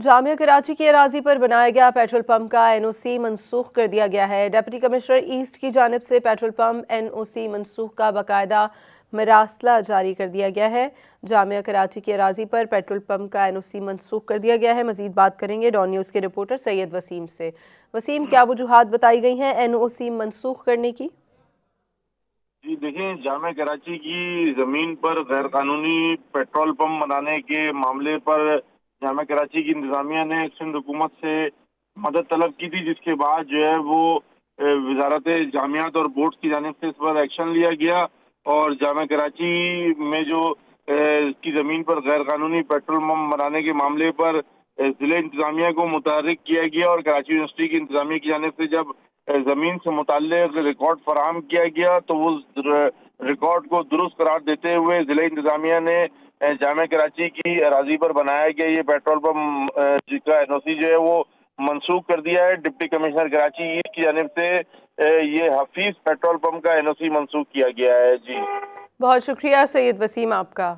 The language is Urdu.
جامعہ کراچی کی اراضی پر بنایا گیا پیٹرول پمپ کا NOC منسوخ کر دیا گیا ہے۔ ڈپٹی کمشنر ایسٹ کی جانب سے پیٹرول پمپ NOC منسوخ کا باقاعدہ مراسلہ جاری کر دیا گیا ہے۔ جامعہ کراچی کی اراضی پر پیٹرول پمپ کا NOC منسوخ کر دیا گیا ہے۔ مزید بات کریں گے ڈان نیوز کے رپورٹر سید وسیم سے۔ وسیم، کیا وجوہات بتائی گئی ہیں NOC منسوخ کرنے کی؟ جی دیکھیں، جامعہ کراچی کی زمین پر غیر قانونی پیٹرول پمپ بنانے کے معاملے پر جامعہ کراچی کی انتظامیہ نے سندھ حکومت سے مدد طلب کی تھی، جس کے بعد جو ہے وہ وزارت جامعات اور بورڈز کی جانب سے اس پر ایکشن لیا گیا اور جامعہ کراچی میں جو اس کی زمین پر غیر قانونی پیٹرول پمپ بنانے کے معاملے پر ضلع انتظامیہ کو متحرک کیا گیا اور کراچی یونیورسٹی کی انتظامیہ کی جانب سے جب زمین سے متعلق ریکارڈ فراہم کیا گیا تو وہ ریکارڈ کو درست قرار دیتے ہوئے ضلع انتظامیہ نے جامعہ کراچی کی اراضی پر بنایا گیا یہ پیٹرول پمپ کا NOC جو ہے وہ منسوخ کر دیا ہے۔ ڈپٹی کمشنر کراچی ایسٹ کی جانب سے یہ حفیظ پیٹرول پمپ کا NOC منسوخ کیا گیا ہے۔ جی بہت شکریہ سید وسیم آپ کا۔